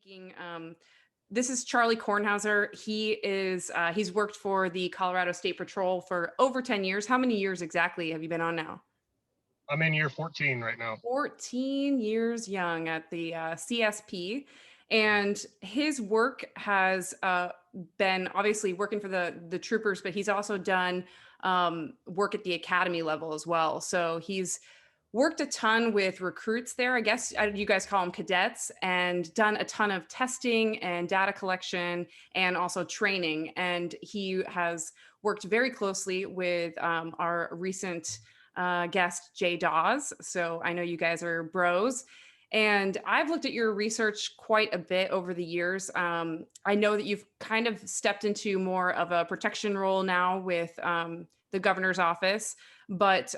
speaking. This is Charlie Kornhauser. He's worked for the Colorado State Patrol for over 10 years. How many years exactly have you been on now? I'm in year 14 right now. 14 years young at the CSP. And his work has been obviously working for the troopers, but he's also done work at the academy level as well. So he's worked a ton with recruits there. I guess you guys call them cadets, and done a ton of testing and data collection and also training. And he has worked very closely with our recent guest, Jay Dawes. So I know you guys are bros. And I've looked at your research quite a bit over the years. I know that you've kind of stepped into more of a protection role now with the governor's office, but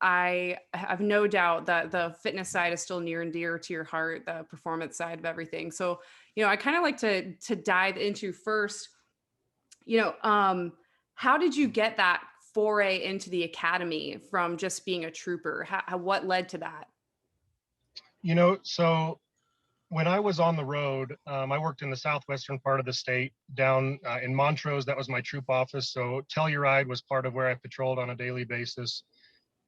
I have no doubt that the fitness side is still near and dear to your heart, the performance side of everything. So, I kind of like to dive into first, how did you get that foray into the academy from just being a trooper? What led to that? So when I was on the road, I worked in the southwestern part of the state down in Montrose. That was my troop office. So Telluride was part of where I patrolled on a daily basis.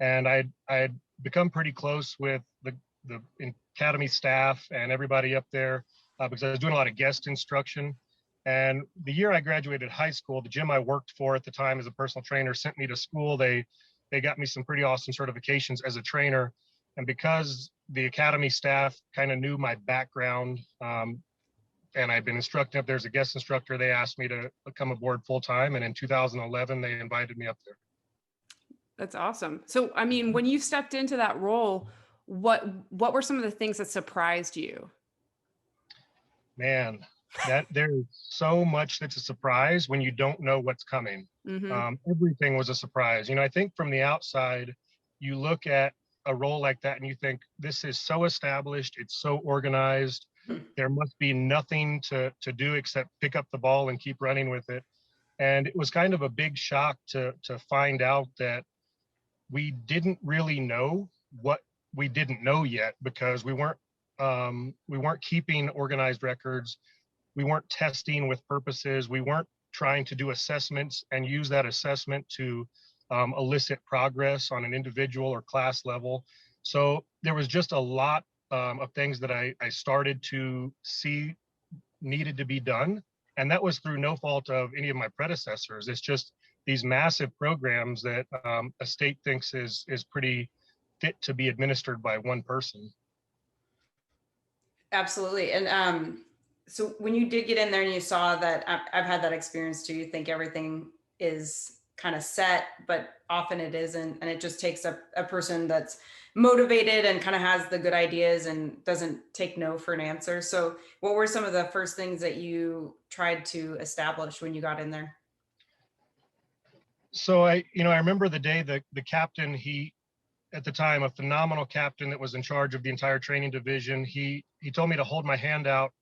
And I had become pretty close with the academy staff and everybody up there because I was doing a lot of guest instruction. And the year I graduated high school, the gym I worked for at the time as a personal trainer sent me to school. They got me some pretty awesome certifications as a trainer. And because the academy staff kind of knew my background and I'd been instructing up there as a guest instructor, they asked me to come aboard full time. And in 2011, they invited me up there. That's awesome. So, I mean, when you stepped into that role, what were some of the things that surprised you? Man, that there's so much that's a surprise when you don't know what's coming. Mm-hmm. Everything was a surprise. I think from the outside, you look at a role like that and you think, this is so established, it's so organized, there must be nothing to do except pick up the ball and keep running with it. And it was kind of a big shock to find out that we didn't really know what we didn't know yet, because we weren't keeping organized records. We weren't testing with purposes. We weren't trying to do assessments and use that assessment to elicit progress on an individual or class level. So there was just a lot of things that I started to see needed to be done. And that was through no fault of any of my predecessors. It's just these massive programs that a state thinks is pretty fit to be administered by one person. Absolutely. And so when you did get in there and you saw that, I've had that experience too, you think everything is kind of set, but often it isn't. And it just takes a person that's motivated and kind of has the good ideas and doesn't take no for an answer. So what were some of the first things that you tried to establish when you got in there? So I remember the day the captain, he, at the time, a phenomenal captain that was in charge of the entire training division, he told me to hold my hand out,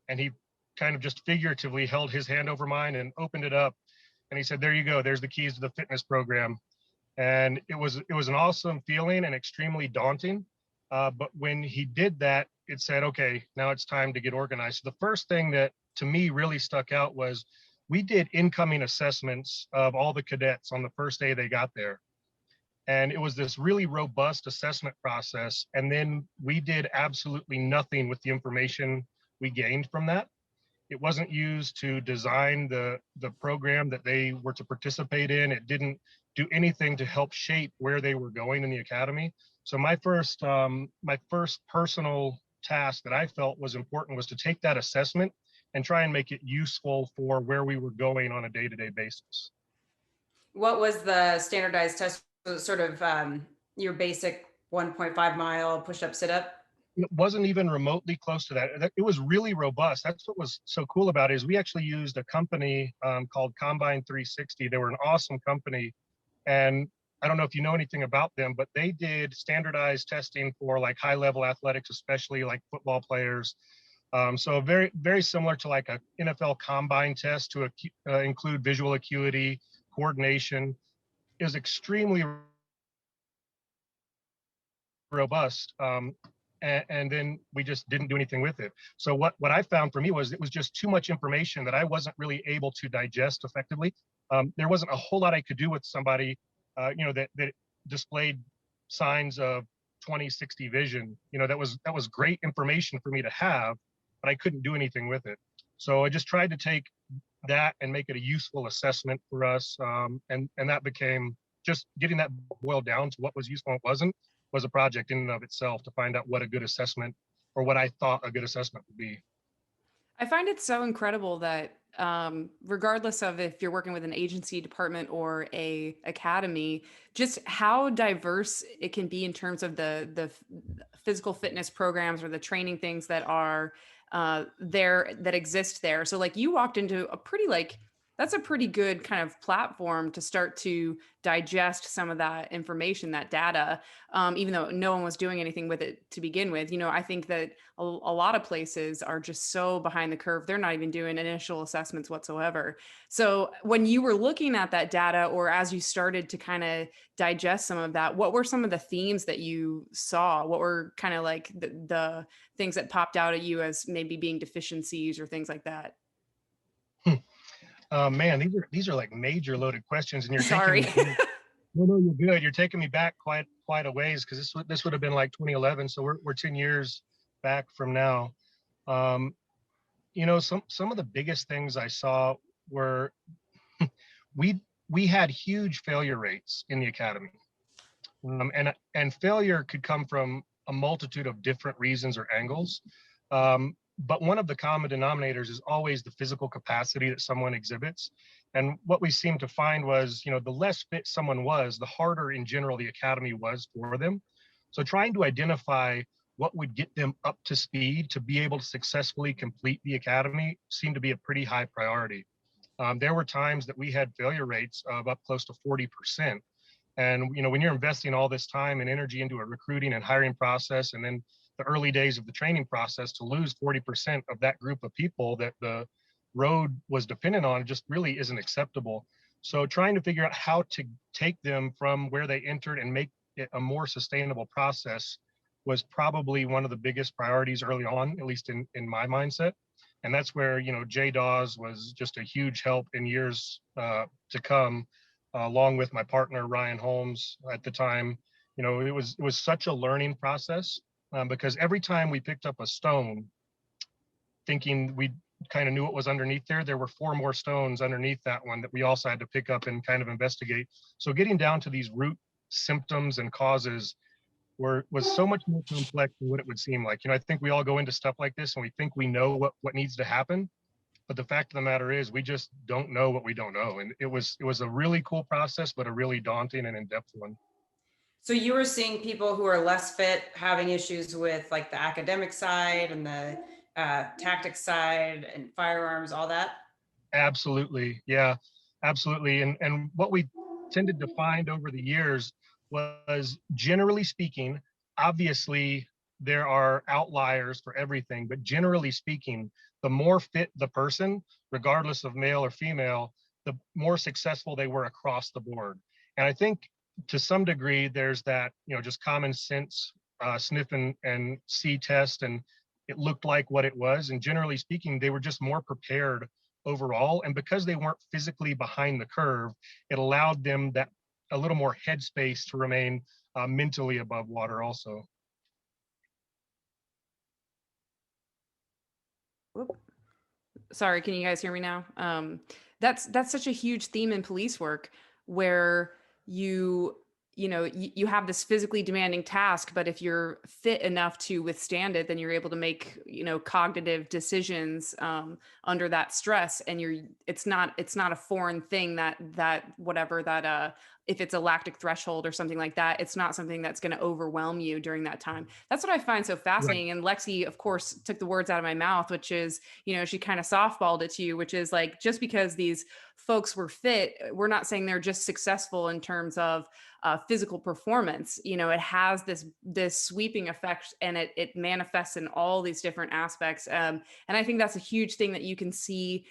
and he kind of just figuratively held his hand over mine and opened it up. And he said, there you go, there's the keys to the fitness program. And it was an awesome feeling and extremely daunting. But when he did that, it said, okay, now it's time to get organized. So the first thing that to me really stuck out was we did incoming assessments of all the cadets on the first day they got there. And it was this really robust assessment process. And then we did absolutely nothing with the information we gained from that. It wasn't used to design the program that they were to participate in. It didn't do anything to help shape where they were going in the academy. So my first personal task that I felt was important was to take that assessment and try and make it useful for where we were going on a day-to-day basis. What was the standardized test? Sort of your basic 1.5 mile push-up, sit-up? It wasn't even remotely close to that. It was really robust. That's what was so cool about it, is we actually used a company called Combine 360. They were an awesome company. And I don't know if you know anything about them, but they did standardized testing for like high-level athletics, especially like football players. So very, very similar to like a NFL combine test to include visual acuity, coordination. It was extremely robust. and then we just didn't do anything with it. So what I found for me was it was just too much information that I wasn't really able to digest effectively. There wasn't a whole lot I could do with somebody, that displayed signs of 20/60 vision. That was great information for me to have, but I couldn't do anything with it. So I just tried to take that and make it a useful assessment for us, and that became just getting that boiled down to what was useful and what wasn't was a project in and of itself to find out what a good assessment or what I thought a good assessment would be. I find it so incredible that regardless of if you're working with an agency department or a academy, just how diverse it can be in terms of physical fitness programs or the training things that are there that exist there. So like you walked into a pretty like that's a pretty good kind of platform to start to digest some of that information, that data, even though no one was doing anything with it to begin with. I think that a lot of places are just so behind the curve. They're not even doing initial assessments whatsoever. So when you were looking at that data, or as you started to kind of digest some of that, what were some of the themes that you saw? What were kind of like the things that popped out at you as maybe being deficiencies or things like that? Man, these are like major loaded questions, and you're taking Sorry. me. No, you're good. You're taking me back quite a ways, because this would have been like 2011, so we're 10 years back from now. Um, some of the biggest things I saw were we we had huge failure rates in the academy, and failure could come from a multitude of different reasons or angles. But one of the common denominators is always the physical capacity that someone exhibits. And what we seemed to find was, the less fit someone was, the harder in general the academy was for them. So trying to identify what would get them up to speed to be able to successfully complete the academy seemed to be a pretty high priority. There were times that we had failure rates of up close to 40%. And when you're investing all this time and energy into a recruiting and hiring process, and then the early days of the training process, to lose 40% of that group of people that the road was dependent on just really isn't acceptable. So trying to figure out how to take them from where they entered and make it a more sustainable process was probably one of the biggest priorities early on, at least in my mindset. And that's where, Jay Dawes was just a huge help in years to come, along with my partner Ryan Holmes at the time. It was such a learning process, because every time we picked up a stone, thinking we kind of knew what was underneath there were four more stones underneath that one that we also had to pick up and kind of investigate. So getting down to these root symptoms and causes was so much more complex than what it would seem like. I think we all go into stuff like this and we think we know what needs to happen, but the fact of the matter is we just don't know what we don't know. And it was a really cool process, but a really daunting and in-depth one. So you were seeing people who are less fit having issues with like the academic side and the tactics side and firearms, all that? Absolutely. Yeah, absolutely. And what we tended to find over the years was, generally speaking, obviously there are outliers for everything, but generally speaking, the more fit the person, regardless of male or female, the more successful they were across the board. And I think to some degree, there's that, just common sense, sniff and see test, and it looked like what it was. And generally speaking, they were just more prepared overall. And because they weren't physically behind the curve, it allowed them that a little more headspace to remain mentally above water also. Whoop. Sorry, can you guys hear me now? That's such a huge theme in police work, where you you have this physically demanding task, but if you're fit enough to withstand it, then you're able to make cognitive decisions under that stress, and it's not a foreign thing that whatever that if it's a lactic threshold or something like that, it's not something that's going to overwhelm you during that time. That's what I find so Right. fascinating. And Lexi, of course, took the words out of my mouth, which is, she kind of softballed it to you, which is like, just because these folks were fit, we're not saying they're just successful in terms of physical performance. It has this sweeping effect, and it manifests in all these different aspects. And I think that's a huge thing that you can see,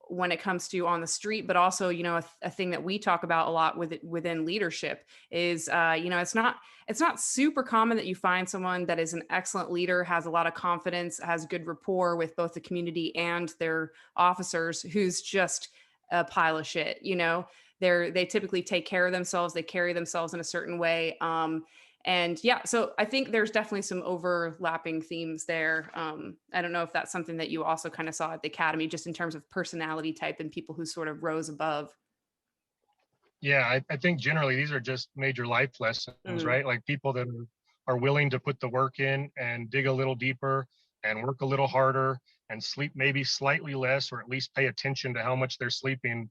when it comes to on the street, but also, a thing that we talk about a lot within leadership is, it's not super common that you find someone that is an excellent leader, has a lot of confidence, has good rapport with both the community and their officers, who's just a pile of shit. They typically take care of themselves, they carry themselves in a certain way. And yeah, so I think there's definitely some overlapping themes there. I don't know if that's something that you also kind of saw at the academy, just in terms of personality type and people who sort of rose above. Yeah, I think generally these are just major life lessons, Mm, right? Like people that are willing to put the work in and dig a little deeper and work a little harder and sleep maybe slightly less, or at least pay attention to how much they're sleeping.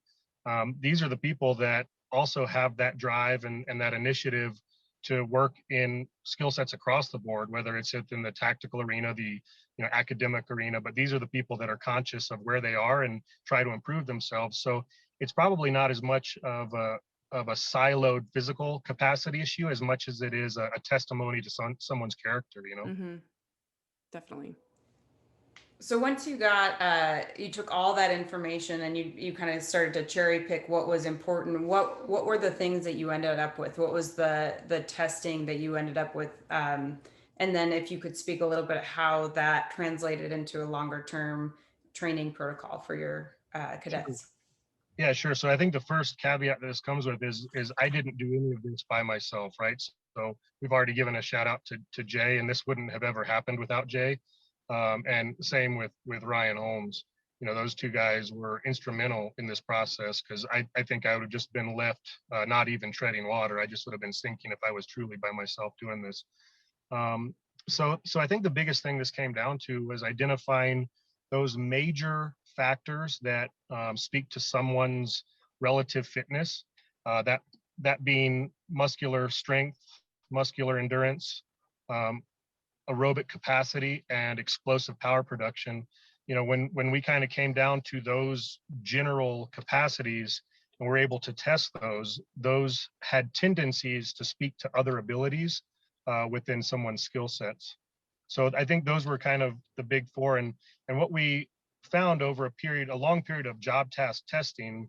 These are the people that also have that drive and that initiative to work in skill sets across the board, whether it's in the tactical arena, the academic arena. But these are the people that are conscious of where they are and try to improve themselves. So it's probably not as much of a siloed physical capacity issue as much as it is a testimony to someone's character. hmm Definitely. So once you took all that information and you kind of started to cherry pick what was important. What were the things that you ended up with? What was the testing that you ended up with? And then if you could speak a little bit how that translated into a longer term training protocol for your Sure. cadets. Yeah, sure. So I think the first caveat that this comes with is I didn't do any of this by myself, right? So we've already given a shout out to Jay, and this wouldn't have ever happened without Jay. And same with Ryan Holmes. Those two guys were instrumental in this process, because I think I would have just been left not even treading water. I just would have been sinking if I was truly by myself doing this. Um, so I think the biggest thing this came down to was identifying those major factors that speak to someone's relative fitness. That being muscular strength, muscular endurance, um, aerobic capacity, and explosive power production. When we kind of came down to those general capacities and we're able to test those had tendencies to speak to other abilities within someone's skill sets. So I think those were kind of the big four. And what we found over a long period of job task testing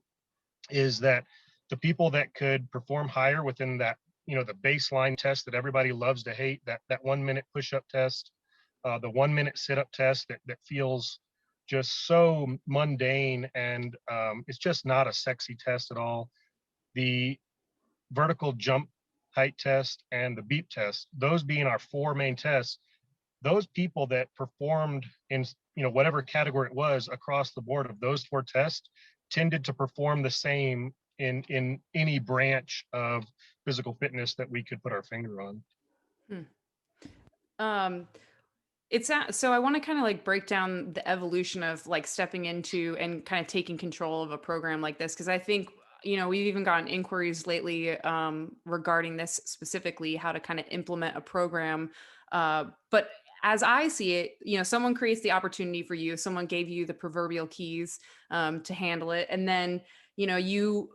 is that the people that could perform higher within that, the baseline test that everybody loves to hate, that 1 minute push-up test, the 1 minute sit-up test that feels just so mundane, and it's just not a sexy test at all. The vertical jump height test and the beep test, those being our four main tests, those people that performed in whatever category it was across the board of those four tests tended to perform the same in any branch of physical fitness that we could put our finger on. Hmm. Um, so I want to kind of like break down the evolution of like stepping into and kind of taking control of a program like this, because I think we've even gotten inquiries lately regarding this specifically, how to kind of implement a program. But as I see it, someone creates the opportunity for you, someone gave you the proverbial keys to handle it, and then you,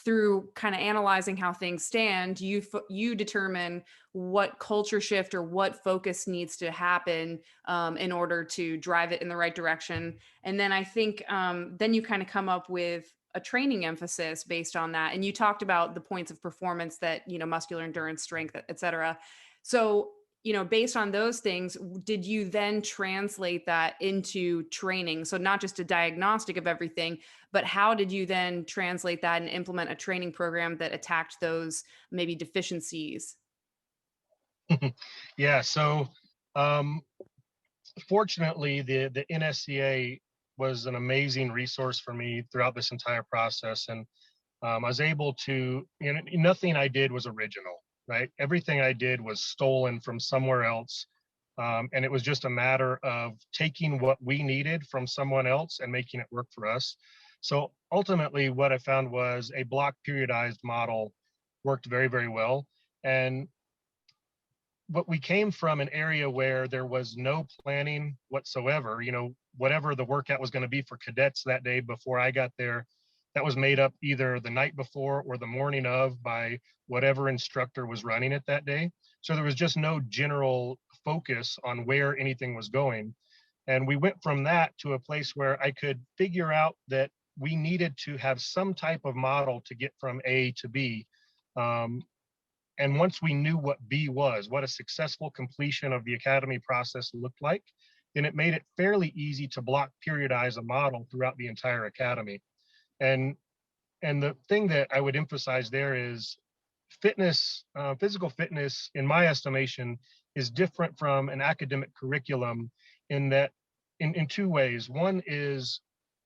through kind of analyzing how things stand, you determine what culture shift or what focus needs to happen in order to drive it in the right direction. And then I think then you kind of come up with a training emphasis based on that. And you talked about the points of performance that, muscular endurance, strength, et cetera. So, based on those things, did you then translate that into training? So not just a diagnostic of everything, but how did you then translate that and implement a training program that attacked those maybe deficiencies? Yeah, so um, fortunately, the NSCA was an amazing resource for me throughout this entire process, and I was able to. Nothing I did was original, right? Everything I did was stolen from somewhere else, and it was just a matter of taking what we needed from someone else and making it work for us. So ultimately, what I found was a block periodized model worked very, very well, and but we came from an area where there was no planning whatsoever. Whatever the workout was going to be for cadets that day before I got there, that was made up either the night before or the morning of by whatever instructor was running it that day. So there was just no general focus on where anything was going. And we went from that to a place where I could figure out that we needed to have some type of model to get from A to B. And once we knew what B was, what a successful completion of the academy process looked like, then it made it fairly easy to block periodize a model throughout the entire academy. And the thing that I would emphasize there is fitness, physical fitness, in my estimation, is different from an academic curriculum in that in two ways. One is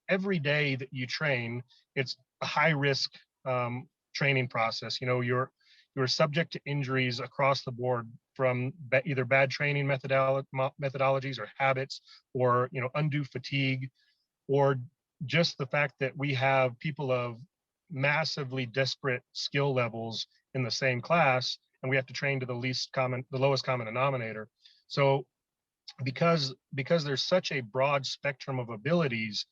every day that you train, it's a high risk training process. You know, you're subject to injuries across the board from either bad training methodologies or habits, or undue fatigue, or just the fact that we have people of massively disparate skill levels in the same class, and we have to train to the lowest common denominator. So because there's such a broad spectrum of abilities,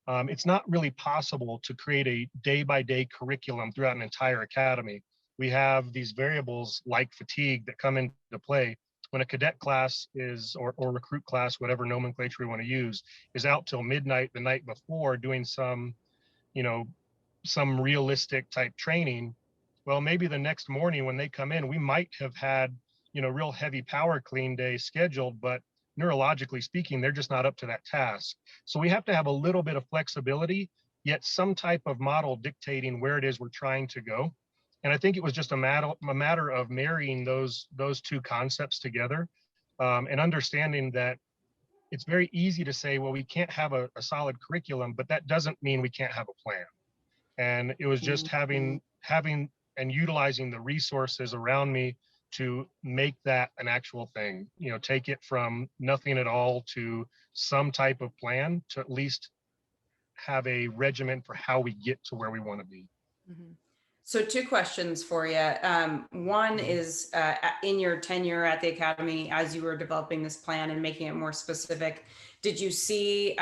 it's not really possible to create a day-by-day curriculum throughout an entire academy. We have these variables like fatigue that come into play when a cadet class is, or recruit class, whatever nomenclature we want to use, is out till midnight the night before doing some realistic type training. Well, maybe the next morning when they come in, we might have had real heavy power clean day scheduled, but neurologically speaking, they're just not up to that task. So we have to have a little bit of flexibility, yet some type of model dictating where it is we're trying to go. And I think it was just a matter of marrying those two concepts together, and understanding that it's very easy to say, well, we can't have a solid curriculum, but that doesn't mean we can't have a plan. And it was just having and utilizing the resources around me to make that an actual thing. Take it from nothing at all to some type of plan, to at least have a regimen for how we get to where we want to be. Mm-hmm. So 2 questions for you. One is, in your tenure at the academy, as you were developing this plan and making it more specific, did you see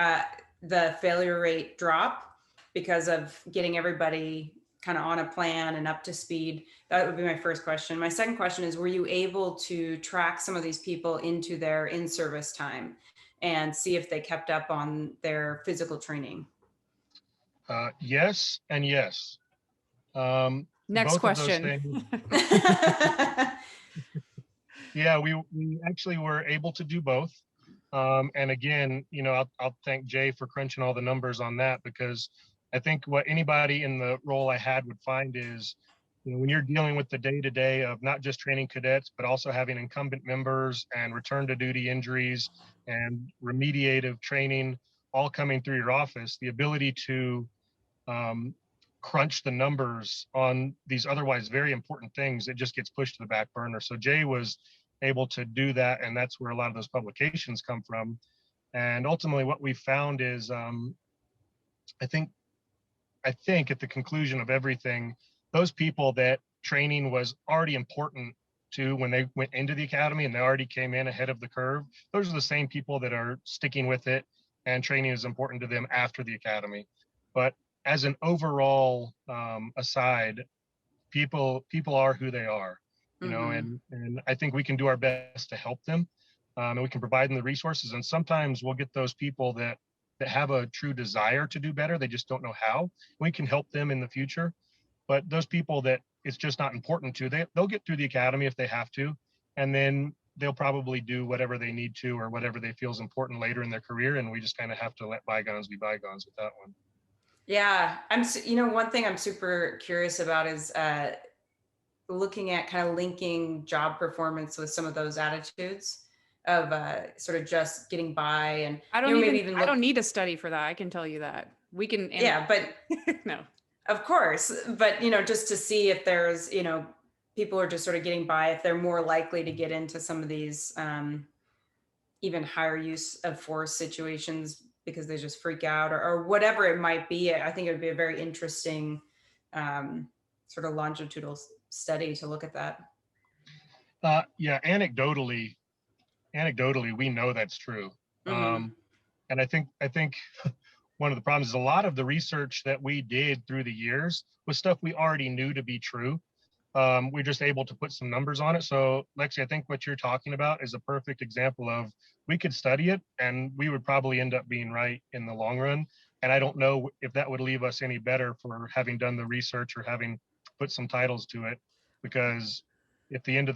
the failure rate drop because of getting everybody kind of on a plan and up to speed? That would be my first question. My second question is, were you able to track some of these people into their in-service time and see if they kept up on their physical training? Yes and yes. Next Both question. Of those things. Yeah, we actually were able to do both. And again, I'll thank Jay for crunching all the numbers on that, because I think what anybody in the role I had would find is, when you're dealing with the day-to-day of not just training cadets, but also having incumbent members and return to duty injuries and remediative training all coming through your office, the ability to crunch the numbers on these otherwise very important things, it just gets pushed to the back burner. So Jay was able to do that, and that's where a lot of those publications come from. And ultimately what we found is, I think at the conclusion of everything, those people that training was already important to when they went into the academy and they already came in ahead of the curve, those are the same people that are sticking with it, and training is important to them after the academy. But as an overall aside, people are who they are, and I think we can do our best to help them, and we can provide them the resources. And sometimes we'll get those people that have a true desire to do better, they just don't know how. We can help them in the future. But those people that it's just not important to, they'll get through the academy if they have to, and then they'll probably do whatever they need to, or whatever they feel is important later in their career. And we just kind of have to let bygones be bygones with that one. Yeah, one thing I'm super curious about is looking at kind of linking job performance with some of those attitudes of sort of just getting by, and I don't need to study for that. I can tell you that. We can. Yeah, but no, of course, but just to see if there's people are just sort of getting by, if they're more likely to get into some of these even higher use of force situations because they just freak out, or whatever it might be. I think it would be a very interesting sort of longitudinal study to look at that. Yeah, anecdotally, we know that's true. And I think one of the problems is a lot of the research that we did through the years was stuff we already knew to be true. we're just able to put some numbers on it. So Lexi, I think what you're talking about is a perfect example of, we could study it and we would probably end up being right in the long run. And I don't know if that would leave us any better for having done the research or having put some titles to it, because at the end of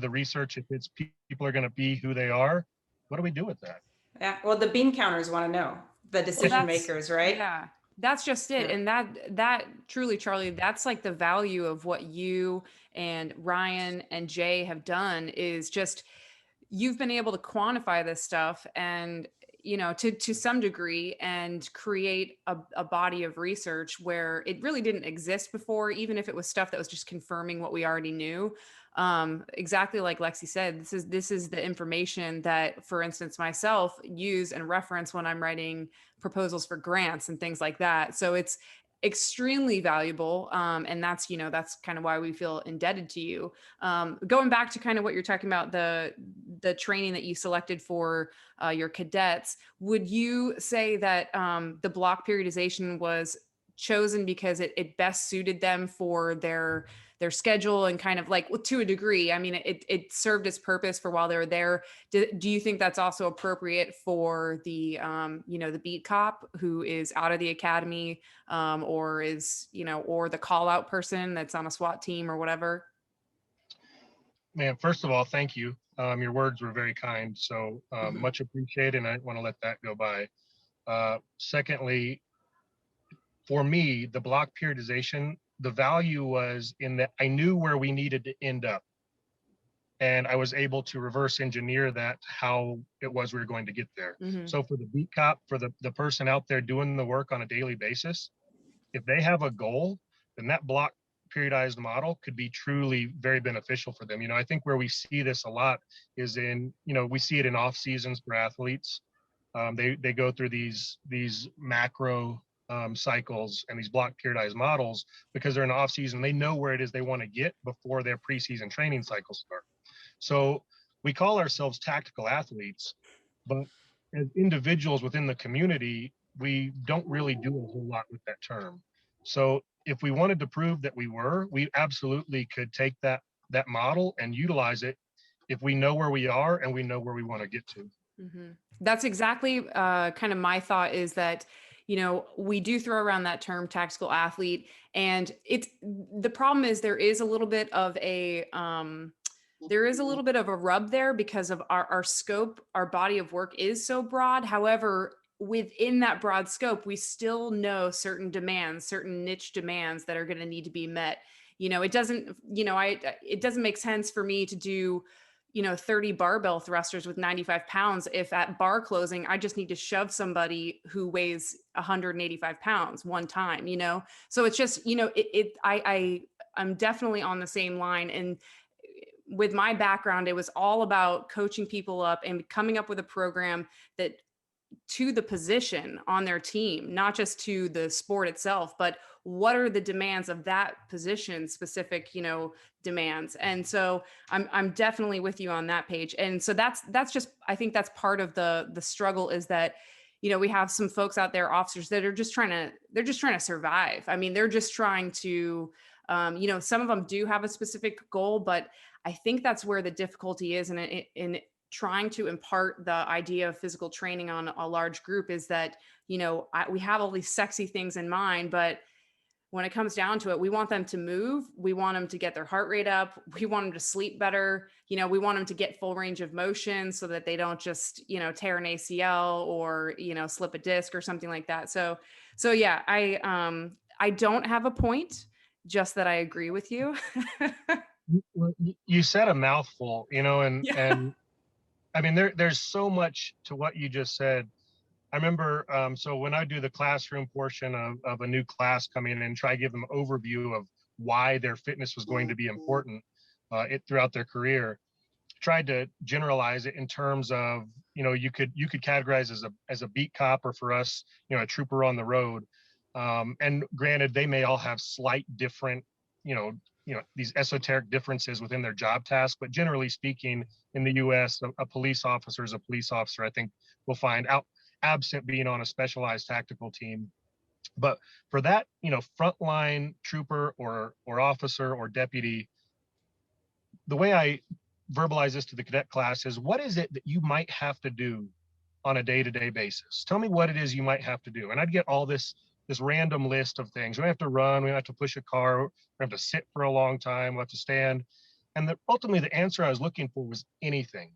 the research, if it's people are going to be who they are, what do we do with that? Yeah. Well, the bean counters want to know, the Well, decision that's makers, right? yeah, that's just it. Yeah. And that truly, Charlie, that's like the value of what you and Ryan and Jay have done, is just you've been able to quantify this stuff and to some degree, and create a body of research where it really didn't exist before, even if it was stuff that was just confirming what we already knew. Exactly like Lexi said, this is the information that, for instance, myself use and reference when I'm writing proposals for grants and things like that. So it's extremely valuable, and that's kind of why we feel indebted to you. Going back to kind of what you're talking about, the training that you selected for your cadets, would you say that the block periodization was chosen because it best suited them for their schedule, and kind of like, well, to a degree, I mean, it served its purpose for while they were there. Do you think that's also appropriate for the beat cop who is out of the academy, or is or the call out person that's on a SWAT team or whatever? Man, first of all, thank you. Your words were very kind, so Mhm. much appreciated, and I don't want to let that go by. Secondly, for me, the block periodization, the value was in that I knew where we needed to end up, and I was able to reverse engineer that, how it was we were going to get there. Hmm. So for the beat cop, for the person out there doing the work on a daily basis, if they have a goal, then that block periodized model could be truly very beneficial for them. I think where we see this a lot is in, we see it in off seasons for athletes. They go through these macro cycles and these block periodized models because they're in off season. They know where it is they want to get before their preseason training cycles start. So we call ourselves tactical athletes, but as individuals within the community, we don't really do a whole lot with that term. So if we wanted to prove that we absolutely could take that model and utilize it if we know where we are and we know where we want to get to. Hmm. That's exactly kind of my thought, is that, we do throw around that term tactical athlete, and the problem is there is a little bit of a rub there because of our scope. Our body of work is so broad. However, within that broad scope, we still know certain demands, certain niche demands that are going to need to be met. It doesn't make sense for me to do 30 barbell thrusters with 95 pounds if at bar closing I just need to shove somebody who weighs 185 pounds one time. So it's just, I'm definitely on the same line. And with my background, it was all about coaching people up and coming up with a program that, to the position on their team, not just to the sport itself, but what are the demands of that position specific, demands. And so I'm definitely with you on that page. And so that's just, I think that's part of the struggle, is that, we have some folks out there, officers, that are just trying to survive. I mean, they're just trying to, some of them do have a specific goal, but I think that's where the difficulty is in trying to impart the idea of physical training on a large group, is that, we have all these sexy things in mind, but when it comes down to it, we want them to move. We want them to get their heart rate up. We want them to sleep better. We want them to get full range of motion so that they don't just, tear an ACL or, slip a disc or something like that. So yeah, I don't have a point, just that I agree with you. You said a mouthful, and Yeah. I mean, there's so much to what you just said. I remember, so when I do the classroom portion of a new class coming in and try to give them an overview of why their fitness was going to be important throughout their career, tried to generalize it in terms of, you could categorize as a beat cop, or for us, a trooper on the road. And granted, they may all have slight different, these esoteric differences within their job task, but generally speaking, in the U.S., a police officer is a police officer. I think we'll find out, absent being on a specialized tactical team. But for that, frontline trooper or officer or deputy, the way I verbalize this to the cadet class is, what is it that you might have to do on a day-to-day basis? Tell me what it is you might have to do. And I'd get all this random list of things. We have to run, we have to push a car, we have to sit for a long time, we have to stand. And ultimately the answer I was looking for was anything.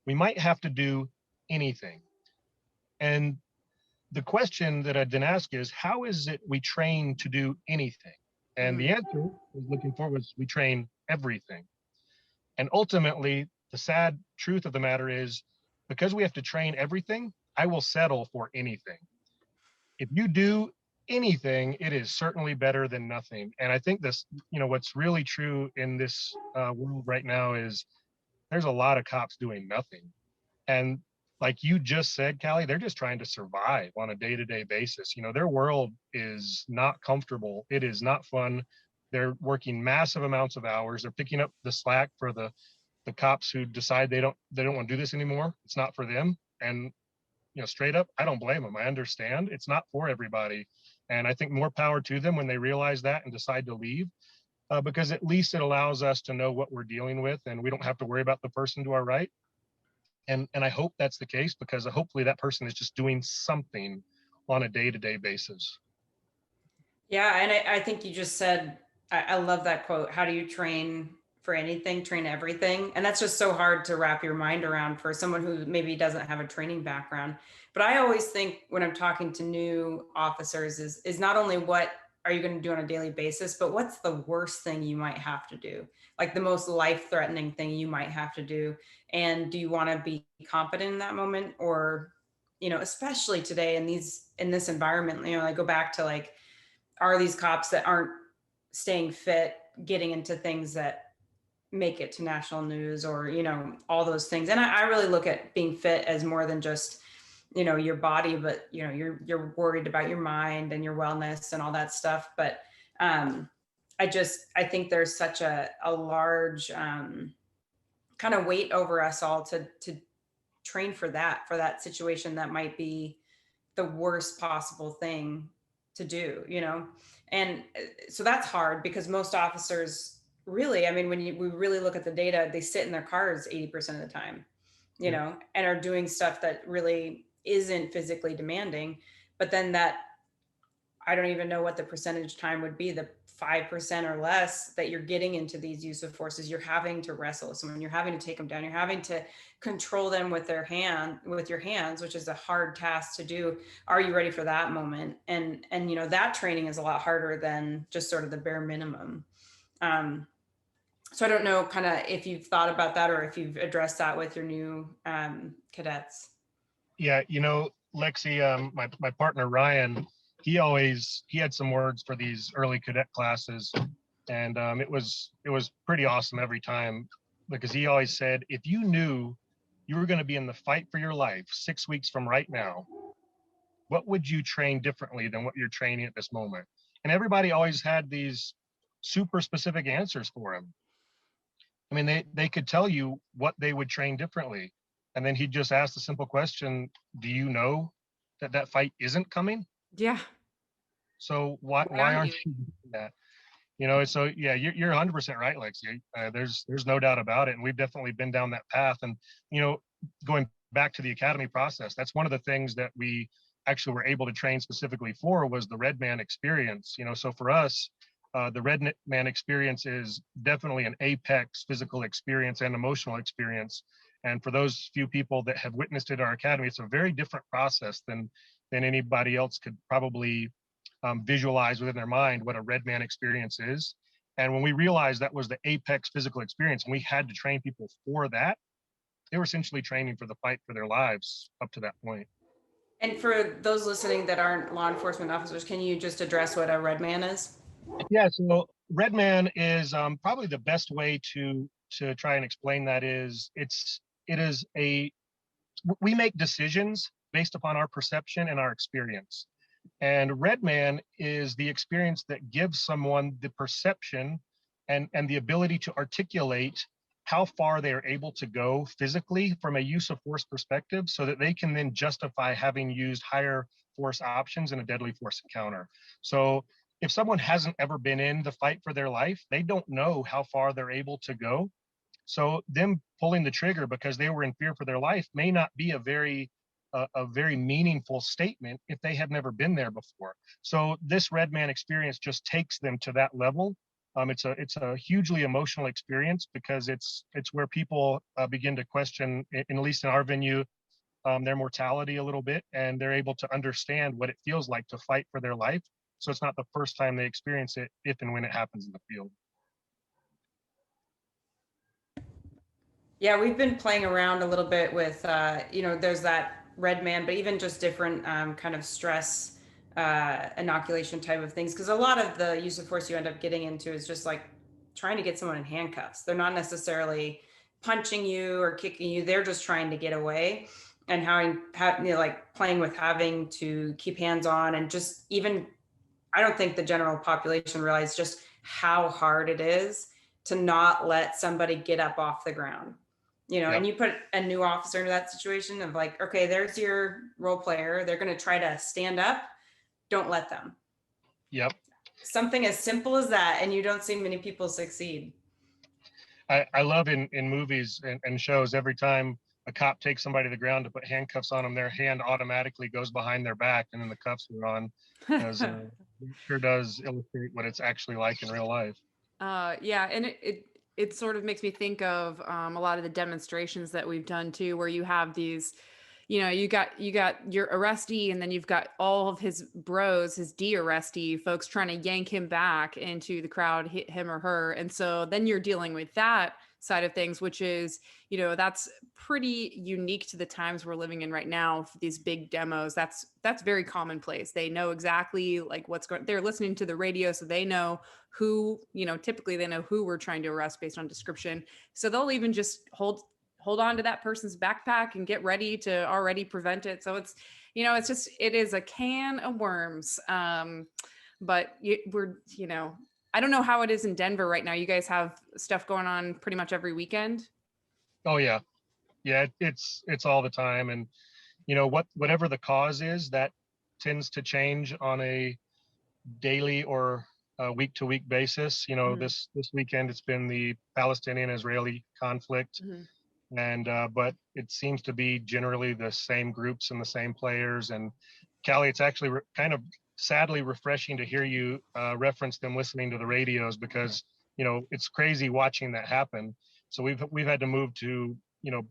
We might have to do anything. And the question that I then ask is, how is it we train to do anything? And the answer I was looking for was, we train everything. And ultimately, the sad truth of the matter is, because we have to train everything, I will settle for anything. If you do anything, it is certainly better than nothing. And I think this, what's really true in this world right now is, there's a lot of cops doing nothing. And like you just said, Callie, they're just trying to survive on a day-to-day basis. Their world is not comfortable. It is not fun. They're working massive amounts of hours. They're picking up the slack for the cops who decide they don't want to do this anymore. It's not for them. And straight up, I don't blame them. I understand it's not for everybody. And I think more power to them when they realize that and decide to leave, because at least it allows us to know what we're dealing with, and we don't have to worry about the person to our right. And I hope that's the case, because hopefully that person is just doing something on a day-to-day basis. Yeah, and I think you just said, I love that quote. How do you train for anything? Train everything. And that's just so hard to wrap your mind around for someone who maybe doesn't have a training background. But I always think when I'm talking to new officers is not only what are you going to do on a daily basis, but what's the worst thing you might have to do? Like the most life-threatening thing you might have to do. And do you want to be competent in that moment? Or, especially today in this environment, I go back to like, are these cops that aren't staying fit getting into things that make it to national news, or all those things? And I really look at being fit as more than just your body, but you're worried about your mind and your wellness and all that stuff. But I think there's such a large kind of weight over us all to train for that situation that might be the worst possible thing to do, and so that's hard, because most officers really, I mean, when we really look at the data, they sit in their cars 80% of the time, and are doing stuff that really isn't physically demanding. But then that, I don't even know what the percentage time would be, the 5% or less that you're getting into these use of forces. You're having to wrestle with someone, you're having to take them down, you're having to control them with your hands, which is a hard task to do. Are you ready for that moment? And that training is a lot harder than just sort of the bare minimum. So I don't know kind of if you've thought about that, or if you've addressed that with your new cadets. Yeah, Lexi, my partner Ryan, he had some words for these early cadet classes, and it was pretty awesome every time, because he always said, if you knew you were going to be in the fight for your life 6 weeks from right now, what would you train differently than what you're training at this moment? And everybody always had these super specific answers for him. I mean, they could tell you what they would train differently. And then he'd just ask the simple question, do you know that fight isn't coming? Yeah. So why aren't you doing that? So yeah, you're 100% right, Lexi. There's no doubt about it. And we've definitely been down that path. And, going back to the academy process, that's one of the things that we actually were able to train specifically for, was the Red Man experience. So for us, the Red Man experience is definitely an apex physical experience and emotional experience. And for those few people that have witnessed it at our academy, it's a very different process than anybody else could probably visualize within their mind what a Red Man experience is. And when we realized that was the apex physical experience, and we had to train people for that, they were essentially training for the fight for their lives up to that point. And for those listening that aren't law enforcement officers, can you just address what a Red Man is? Yeah, so Red Man is probably the best way to try and explain that is, we make decisions based upon our perception and our experience. And Red Man is the experience that gives someone the perception and the ability to articulate how far they are able to go physically from a use of force perspective, so that they can then justify having used higher force options in a deadly force encounter. So if someone hasn't ever been in the fight for their life, they don't know how far they're able to go. So them pulling the trigger because they were in fear for their life may not be a very meaningful statement if they have never been there before. So this Red Man experience just takes them to that level. It's a hugely emotional experience because it's where people begin to question, at least in our venue, their mortality a little bit, and they're able to understand what it feels like to fight for their life. So it's not the first time they experience it, if and when it happens in the field. Yeah, we've been playing around a little bit with, there's that red man, but even just different kind of stress inoculation type of things. Because a lot of the use of force you end up getting into is just like trying to get someone in handcuffs. They're not necessarily punching you or kicking you. They're just trying to get away, and like playing with having to keep hands on, and just even, I don't think the general population realizes just how hard it is to not let somebody get up off the ground. Yep. And you put a new officer into that situation of like, okay, there's your role player. They're going to try to stand up. Don't let them. Yep. Something as simple as that. And you don't see many people succeed. I love in movies and shows, every time a cop takes somebody to the ground to put handcuffs on them, their hand automatically goes behind their back and then the cuffs are on, because it sure does illustrate what it's actually like in real life. Yeah, and it sort of makes me think of a lot of the demonstrations that we've done too, where you have these, you got your arrestee, and then you've got all of his bros, his de-arrestee folks trying to yank him back into the crowd, hit him or her, and so then you're dealing with that side of things, which is, that's pretty unique to the times we're living in right now. For these big demos, that's very commonplace. They know exactly like what's going. They're listening to the radio, so they know who, typically they know who we're trying to arrest based on description. So they'll even just hold on to that person's backpack and get ready to already prevent it. So it's, it is a can of worms. But I don't know how it is in Denver right now. You guys have stuff going on pretty much every weekend? Oh yeah. Yeah, it's all the time. And whatever the cause is, that tends to change on a daily or week to week basis. Mhm. This weekend it's been the Palestinian-Israeli conflict. Mm-hmm. And but it seems to be generally the same groups and the same players. And Callie, it's actually kind of sadly refreshing to hear you reference them listening to the radios, because it's crazy watching that happen. So we've had to move to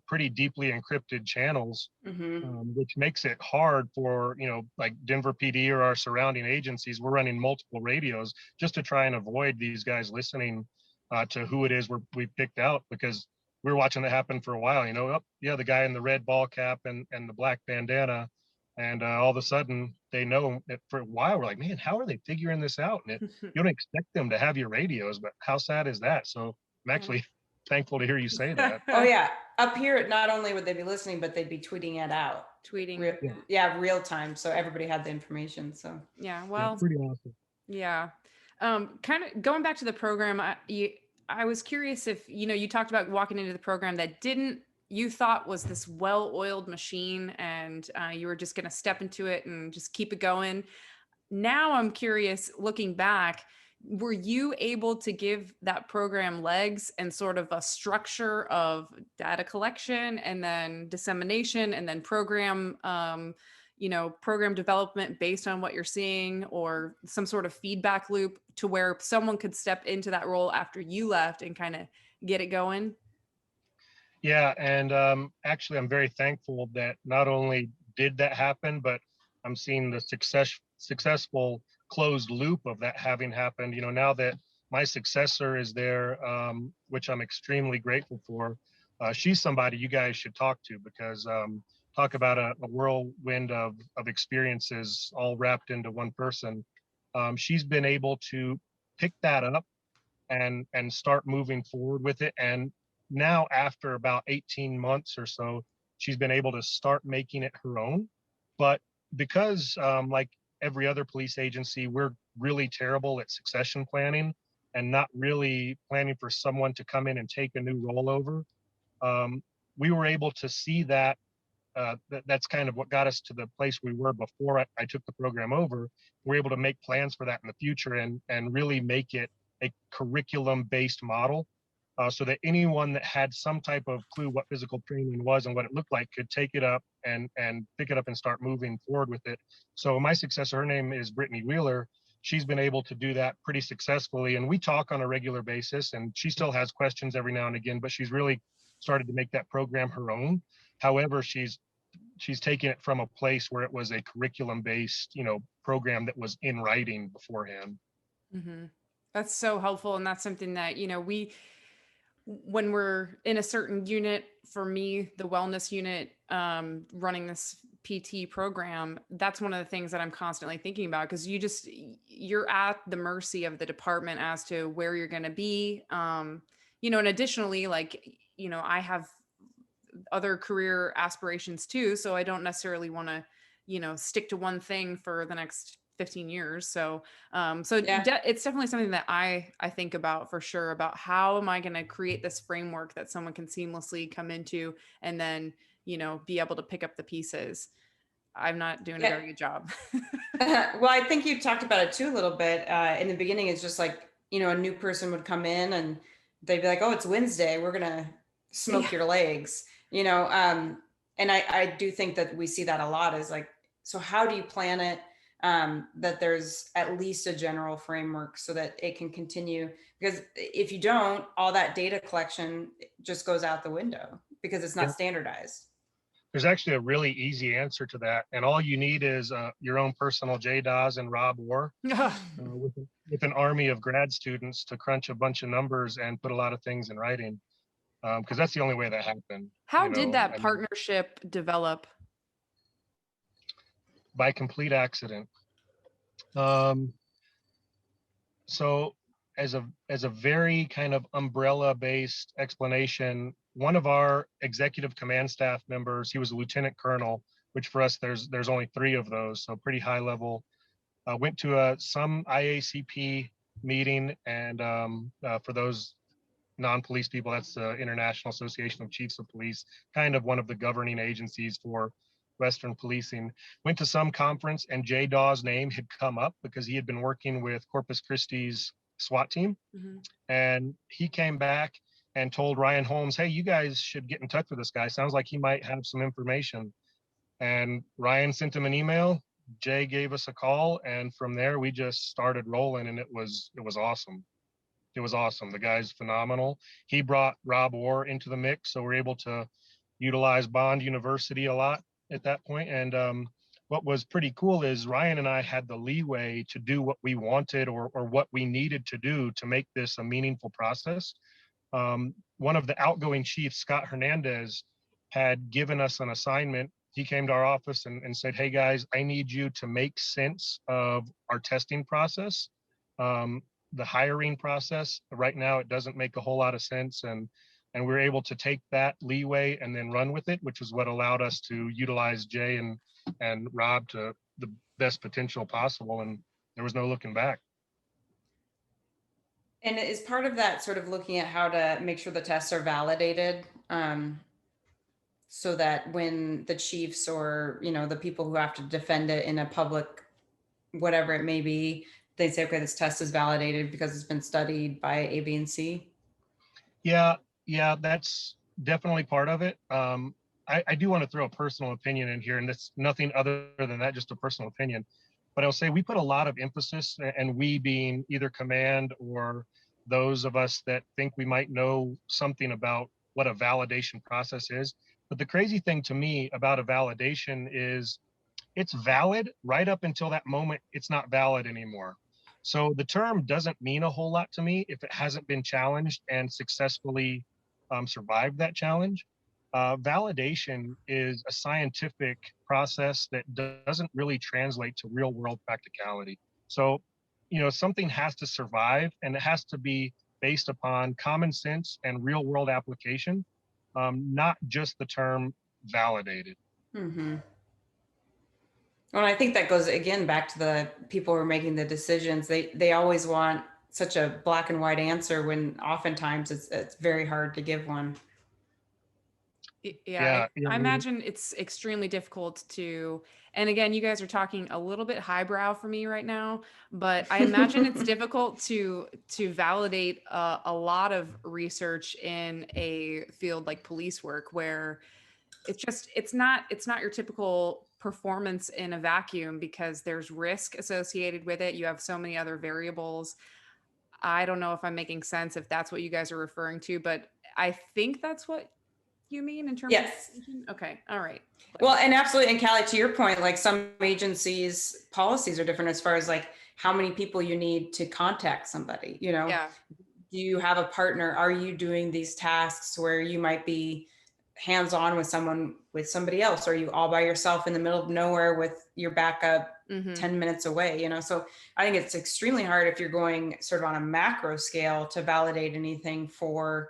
pretty deeply encrypted channels, which makes it hard for like Denver PD or our surrounding agencies. We're running multiple radios just to try and avoid these guys listening to who it is we picked out, because we were watching that happen for a while. Oh, yeah, the guy in the red ball cap and the black bandana, and all of a sudden they know that. For a while we're like, man, how are they figuring this out? And you don't expect them to have your radios, but how sad is that? So I'm actually thankful to hear you say that. Oh yeah, up here, not only would they be listening, but they'd be tweeting it out. Tweeting. Real time, so everybody had the information. So yeah, well, pretty awesome. Yeah. Kind of going back to the program, I was curious if, you talked about walking into the program that you thought was this well-oiled machine, and you were just going to step into it and just keep it going. Now I'm curious, looking back, were you able to give that program legs and sort of a structure of data collection and then dissemination and then program development based on what you're seeing, or some sort of feedback loop to where someone could step into that role after you left and kind of get it going? Yeah, and actually, I'm very thankful that not only did that happen, but I'm seeing the successful closed loop of that having happened. Now that my successor is there, which I'm extremely grateful for, she's somebody you guys should talk to, because talk about a whirlwind of experiences all wrapped into one person. She's been able to pick that up and start moving forward with it. And now, after about 18 months or so, she's been able to start making it her own. But because like every other police agency, we're really terrible at succession planning and not really planning for someone to come in and take a new role over. We were able to see that that's kind of what got us to the place we were before I took the program over. We're able to make plans for that in the future and really make it a curriculum-based model, so that anyone that had some type of clue what physical training was and what it looked like could take it up and pick it up and start moving forward with it. So my successor, her name is Brittany Wheeler. She's been able to do that pretty successfully, and we talk on a regular basis, and she still has questions every now and again, but she's really started to make that program her own. However, she's taken it from a place where it was a curriculum based, program that was in writing beforehand. Mm-hmm. That's so helpful. And that's something that, when we're in a certain unit, for me, the wellness unit, running this PT program, that's one of the things that I'm constantly thinking about, because you're at the mercy of the department as to where you're going to be. And additionally, I have other career aspirations too. So I don't necessarily want to, stick to one thing for the next 15 years. So, it's definitely something that I think about for sure, about how am I going to create this framework that someone can seamlessly come into and then, be able to pick up the pieces. I'm not doing a very good job. Well, I think you talked about it too a little bit. In the beginning, it's just like, a new person would come in and they'd be like, oh, it's Wednesday, we're going to smoke your legs, and I do think that we see that a lot, is like, so how do you plan it? That there's at least a general framework so that it can continue, because if you don't, all that data collection just goes out the window because it's not standardized. There's actually a really easy answer to that, and all you need is your own personal JDAS and Rob Orr with an army of grad students to crunch a bunch of numbers and put a lot of things in writing, because that's the only way that happened. How did that partnership develop? By complete accident. So as a very kind of umbrella based explanation, one of our executive command staff members, he was a lieutenant colonel, which for us there's only 3 of those, so pretty high level, went to some IACP meeting, and for those non-police people, that's the International Association of Chiefs of Police, kind of one of the governing agencies for Western policing. Went to some conference, and Jay Dawes' name had come up because he had been working with Corpus Christi's SWAT team. Mm-hmm. And he came back and told Ryan Holmes, hey, you guys should get in touch with this guy. Sounds like he might have some information. And Ryan sent him an email. Jay gave us a call, and from there we just started rolling, and it was awesome. It was awesome. The guy's phenomenal. He brought Rob Orr into the mix, so we're able to utilize Bond University a lot at that point. And what was pretty cool is Ryan and I had the leeway to do what we wanted or what we needed to do to make this a meaningful process. One of the outgoing chiefs, Scott Hernandez, had given us an assignment. He came to our office and said, hey guys, I need you to make sense of our testing process. The hiring process right now, it doesn't make a whole lot of sense. And we're able to take that leeway and then run with it, which is what allowed us to utilize Jay and Rob to the best potential possible. And there was no looking back. And is part of that sort of looking at how to make sure the tests are validated, so that when the chiefs or, the people who have to defend it in a public, whatever it may be, they say, okay, this test is validated because it's been studied by A, B, and C? Yeah, that's definitely part of it. I do want to throw a personal opinion in here, and it's nothing other than that, just a personal opinion. But I'll say we put a lot of emphasis, and we being either command or those of us that think we might know something about what a validation process is. But the crazy thing to me about a validation is it's valid right up until that moment it's not valid anymore. So the term doesn't mean a whole lot to me if it hasn't been challenged and successfully survived that challenge. Validation is a scientific process that doesn't really translate to real world practicality. So, something has to survive, and it has to be based upon common sense and real world application, not just the term validated. Mm-hmm. Well, I think that goes again back to the people who are making the decisions. They always want such a black and white answer when oftentimes it's very hard to give one. Yeah, Yeah, yeah, I I mean, imagine it's extremely difficult to, and again, you guys are talking a little bit highbrow for me right now, but I imagine it's difficult to validate a lot of research in a field like police work where it's not your typical performance in a vacuum because there's risk associated with it. You have so many other variables. I don't know if I'm making sense if that's what you guys are referring to, but I think that's what you mean in terms of Yes. retention? Okay. All right. Well, and absolutely. And Callie, to your point, like some agencies' policies are different as far as like how many people you need to contact somebody, you know? Yeah. Do you have a partner? Are you doing these tasks where you might be hands-on with someone, with somebody else? Are you all by yourself in the middle of nowhere with your backup Mm-hmm. 10 minutes away, you know? So I think it's extremely hard if you're going sort of on a macro scale to validate anything for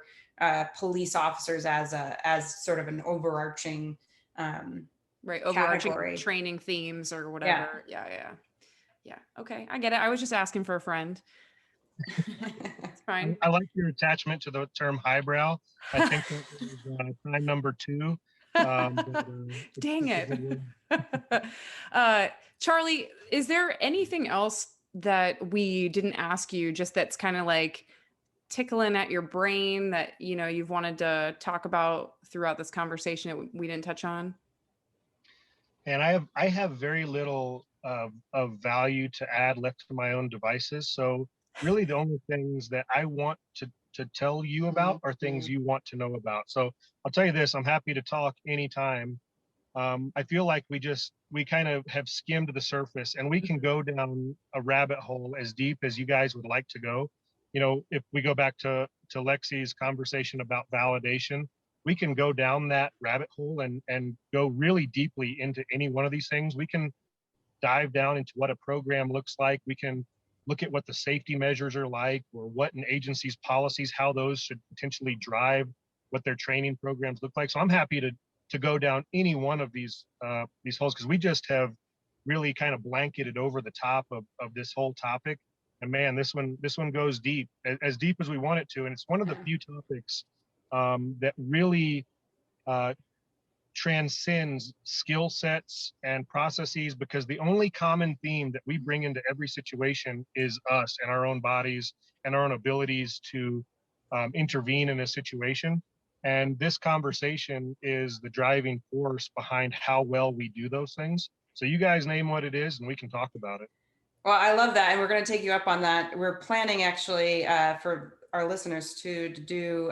police officers as sort of an overarching Right. Overarching category. training themes or Yeah. whatever. Yeah. Yeah. Yeah. Okay. I get it. I was just asking for a friend. It's fine. I like your attachment to the term highbrow. I think that was time number two. Dang It's a it. good one. uh, Charlie, is there anything else that we didn't ask you just that's kind of like tickling at your brain that, you've wanted to talk about throughout this conversation that we didn't touch on? And I have very little of value to add left to my own devices. So really the only things that I want to tell you about are things you want to know about. So I'll tell you this, I'm happy to talk anytime. I feel like we kind of have skimmed the surface and we can go down a rabbit hole as deep as you guys would like to go. You know, if we go back to Lexi's conversation about validation, we can go down that rabbit hole and go really deeply into any one of these things. We can dive down into what a program looks like. We can look at what the safety measures are like, or what an agency's policies, how those should potentially drive what their training programs look like. So I'm happy to go down any one of these holes because we just have really kind of blanketed over the top of this whole topic. And man, this one goes deep, as deep as we want it to, and it's one of the few topics that really uh, transcends skill sets and processes, because the only common theme that we bring into every situation is us and our own bodies and our own abilities to intervene in a situation. And this conversation is the driving force behind how well we do those things. So you guys name what it is and we can talk about it. Well, I love that. And we're going to take you up on that. We're planning actually for our listeners to do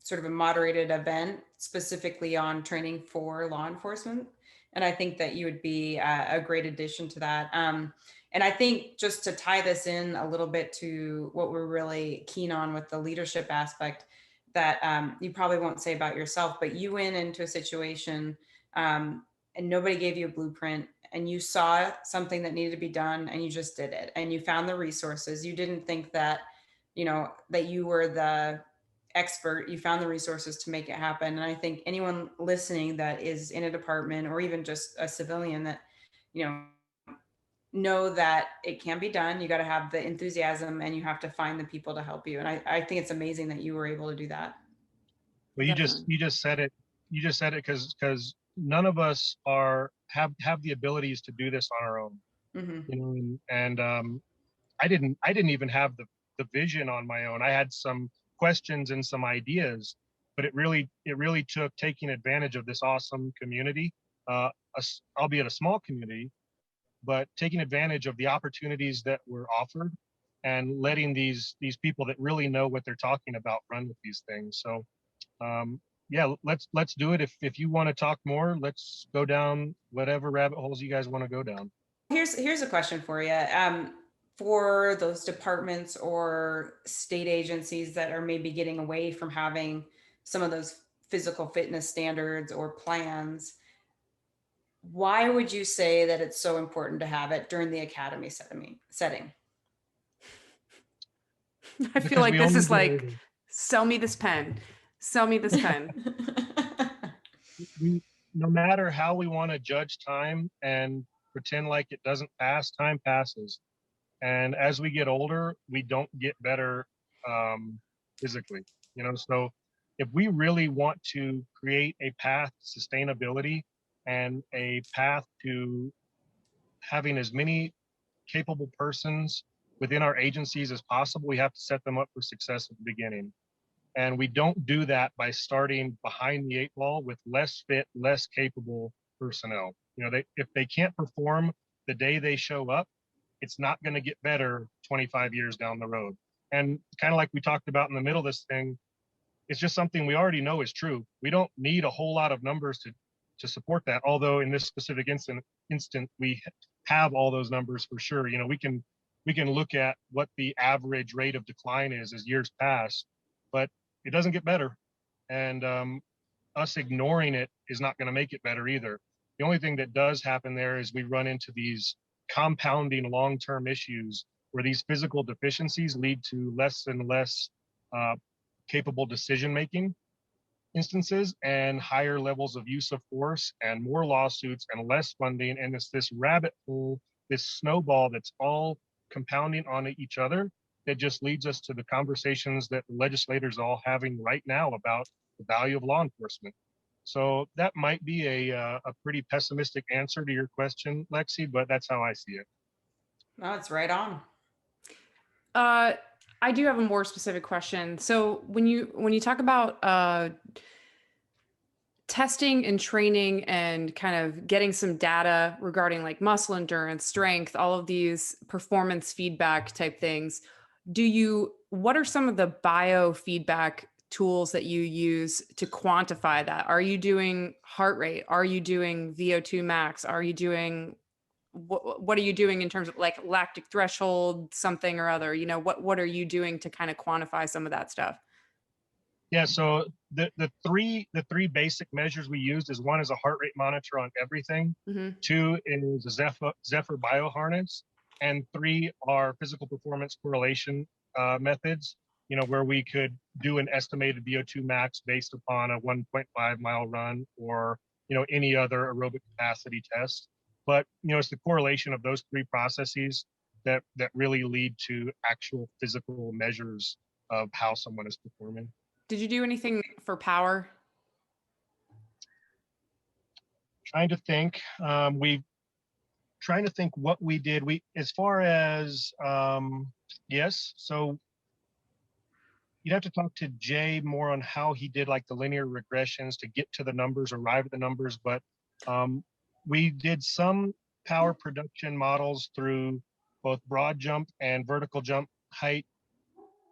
sort of a moderated event specifically on training for law enforcement. And I think that you would be a great addition to that. And I think just to tie this in a little bit to what we're really keen on with the leadership aspect, that you probably won't say about yourself, but you went into a situation and nobody gave you a blueprint, and you saw something that needed to be done and you just did it, and you found the resources. You didn't think that, that you were the expert. You found the resources to make it happen. And I think anyone listening that is in a department or even just a civilian that, you know that it can be done. You got to have the enthusiasm and you have to find the people to help you. And I think it's amazing that you were able to do that. Well, you just Definitely. you just said it. You just said it because none of us have the abilities to do this on our own. Mm-hmm. You know, and I didn't even have the vision on my own. I had some questions and some ideas, but it really took taking advantage of this awesome community, albeit a small community, but taking advantage of the opportunities that were offered and letting these people that really know what they're talking about run with these things. So yeah, let's do it. If you want to talk more, let's go down whatever rabbit holes you guys want to go down. Here's a question for you. For those departments or state agencies that are maybe getting away from having some of those physical fitness standards or plans, why would you say that it's so important to have it during the academy setting? I feel Because like we this only is get like, older. sell me this pen. Sell me this pen. We, no matter how we want to judge time and pretend like it doesn't pass, time passes. And as we get older, we don't get better physically. You know, so if we really want to create a path to sustainability and a path to having as many capable persons within our agencies as possible, we have to set them up for success at the beginning. And we don't do that by starting behind the eight ball with less fit, less capable personnel. If they can't perform the day they show up, it's not going to get better 25 years down the road. And kind of like we talked about in the middle of this thing, it's just something we already know is true. We don't need a whole lot of numbers to support that. Although in this specific instant, we have all those numbers for sure. We can look at what the average rate of decline is as years pass, but it doesn't get better. And us ignoring it is not going to make it better either. The only thing that does happen there is we run into these compounding long-term issues where these physical deficiencies lead to less and less capable decision-making instances and higher levels of use of force and more lawsuits and less funding. And it's this rabbit hole, this snowball that's all compounding on each other that just leads us to the conversations that the legislators are all having right now about the value of law enforcement. So that might be a pretty pessimistic answer to your question, Lexi, but that's how I see it. No, it's right on. I do have a more specific question. So when you talk about testing and training and kind of getting some data regarding like muscle endurance, strength, all of these performance feedback type things, what are some of the biofeedback tools that you use to quantify that? Are you doing heart rate? Are you doing VO2 max? Are you doing what are you doing in terms of like lactic threshold, something or other? What are you doing to kind of quantify some of that stuff? Yeah, so the three basic measures we used is one is a heart rate monitor on everything, Mm-hmm. two is a Zephyr bioharness, and three are physical performance correlation methods, where we could do an estimated VO2 max based upon a 1.5 mile run or, any other aerobic capacity test. But, it's the correlation of those three processes that really lead to actual physical measures of how someone is performing. Did you do anything for power? Trying to think. Trying to think what we did. As far as yes. So you'd have to talk to Jay more on how he did like the linear regressions to get to the numbers, arrive at the numbers. But we did some power production models through both broad jump and vertical jump height.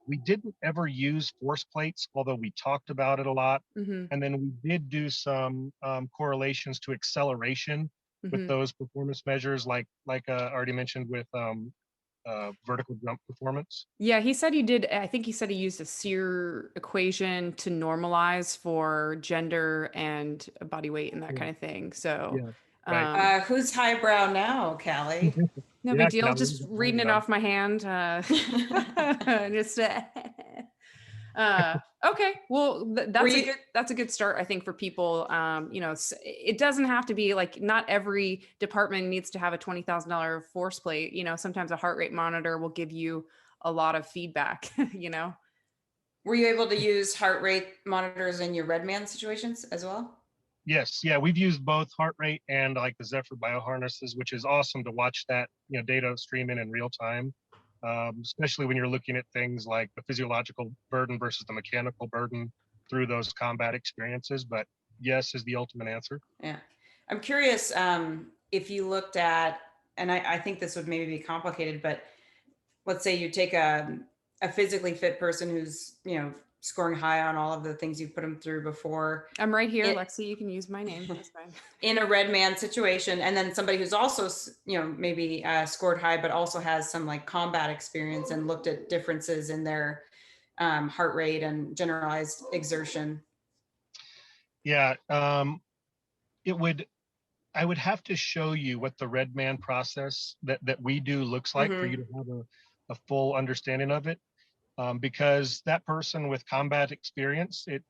We didn't ever use force plates, although we talked about it a lot. Mm-hmm. And then we did do some correlations to acceleration with those performance measures, like I already mentioned with vertical jump performance. Yeah, he said he did. I think he said he used a SEER equation to normalize for gender and body weight and that kind of thing. So, yeah, right. Who's highbrow now, Callie? No big deal. Just reading it off my hand. Just okay. Well, that's a good start, I think, for people. It doesn't have to be like, not every department needs to have a $20,000 force plate. Sometimes a heart rate monitor will give you a lot of feedback. Were you able to use heart rate monitors in your Red Man situations as well? Yes, yeah, we've used both heart rate and like the Zephyr bioharnesses, which is awesome to watch that data stream in real time, especially when you're looking at things like the physiological burden versus the mechanical burden through those combat experiences. But yes is the ultimate answer. Yeah, I'm curious if you looked at, and I think this would maybe be complicated, but let's say you take a physically fit person who's scoring high on all of the things you put them through before. I'm right here, Lexi. You can use my name. That's fine. In a Red Man situation, and then somebody who's also, maybe scored high, but also has some like combat experience and looked at differences in their heart rate and generalized exertion. Yeah, I would have to show you what the Red Man process that we do looks like for you to have a full understanding of it. Because that person with combat experience, it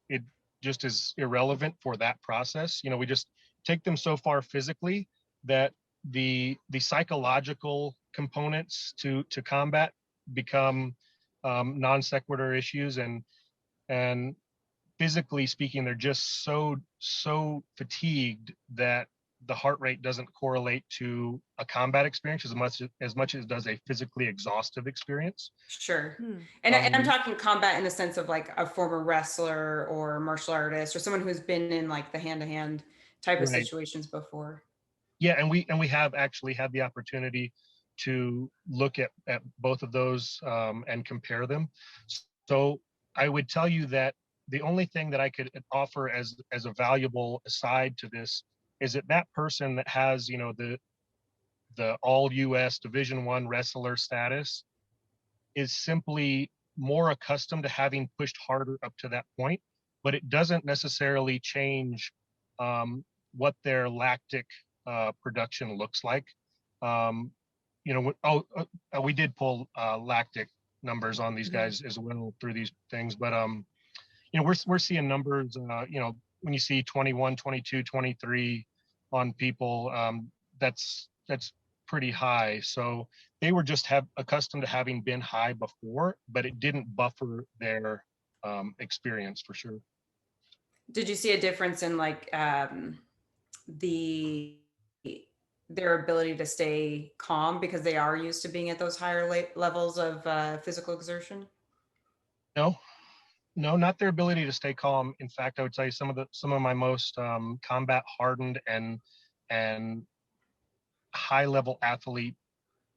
just is irrelevant for that process. We just take them so far physically that the psychological components to combat become non sequitur issues, and physically speaking, they're just so fatigued that the heart rate doesn't correlate to a combat experience as much as it does a physically exhaustive experience. Sure. Hmm. And I'm talking combat in the sense of like a former wrestler or martial artist or someone who's been in like the hand-to-hand type of Right. situations before. Yeah, and we have actually had the opportunity to look at both of those and compare them. So I would tell you that the only thing that I could offer as a valuable aside to this is that that person that has, you know, the all US Division I wrestler status is simply more accustomed to having pushed harder up to that point, but it doesn't necessarily change what their lactic production looks like. Um, you know, we did pull lactic numbers on these Mhm. guys as well through these things, but you know, we're seeing numbers, you know, when you see 21, 22, 23 on people, that's pretty high. So they were just accustomed to having been high before, but it didn't buffer their experience for sure. Did you see a difference in like the their ability to stay calm because they are used to being at those higher levels of physical exertion? No, no, not their ability to stay calm. In fact, I would tell you some of my most combat hardened and high level athlete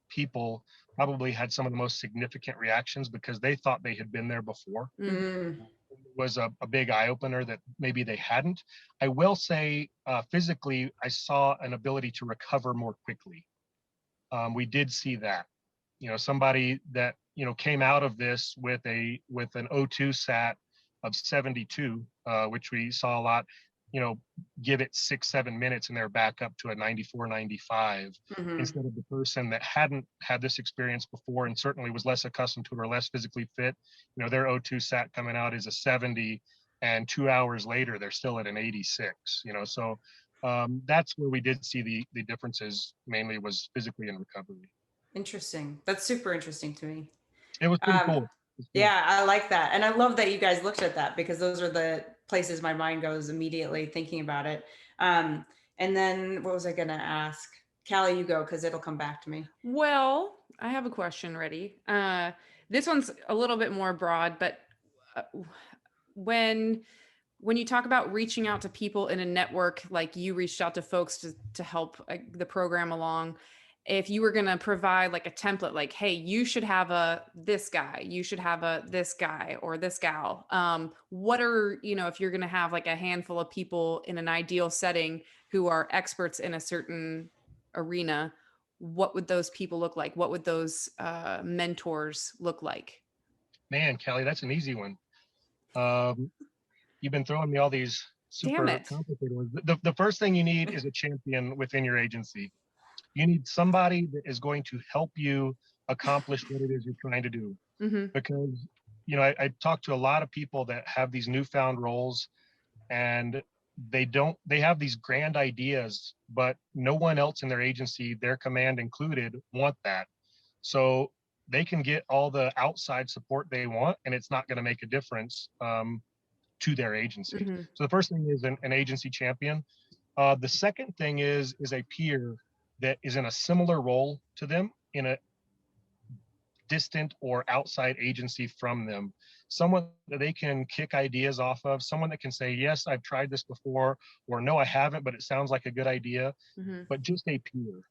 people probably had some of the most significant reactions because they thought they had been there before. Mm. Mm. It was a big eye opener that maybe they hadn't. I will say, physically, I saw an ability to recover more quickly. We did see that. You know, somebody that, you know, came out of this with an O2 sat of 72, which we saw a lot, you know, give it 6 7 minutes and they're back up to a 94 95, Hmm. instead of the person that hadn't had this experience before and certainly was less accustomed to it or less physically fit. You know, their O2 sat coming out is a 70, and 2 hours later they're still at an 86. You know, so that's where we did see the differences, mainly was physically in recovery. Interesting. That's super interesting to me. It was pretty Um, cool. It was cool. yeah, I like that. And I love that you guys looked at that because those are the places my mind goes immediately thinking about it. Um, and then what was I going to ask? Callie, you go because it'll come back to me. Well, I have a question ready. This one's a little bit more broad, but uh, when when you talk about reaching out to people in a network, like you reached out to folks to help the program along, if you were going to provide like a template, like, hey, you should have a this guy, you should have a this guy or this gal. What are, you know, if you're going to have like a handful of people in an ideal setting who are experts in a certain arena, what would those people look like? What would those mentors look like? Man, Kelly, that's an easy one. Um, you've been throwing me all these Damn super it. complicated ones. The first thing you need is a champion within your agency. You need somebody that is going to help you accomplish what it is you're trying to do. Hmm. Because, you know, I talk to a lot of people that have these newfound roles, and they have these grand ideas, but no one else in their agency, their command included, want that. So they can get all the outside support they want, and it's not going to make a difference to their agency. Hmm. So the first thing is an agency champion. The second thing is a peer that is in a similar role to them in a distant or outside agency from them, someone that they can kick ideas off of, someone that can say, yes, I've tried this before, or no, I haven't, but it sounds like a good idea, Hmm. but just a peer.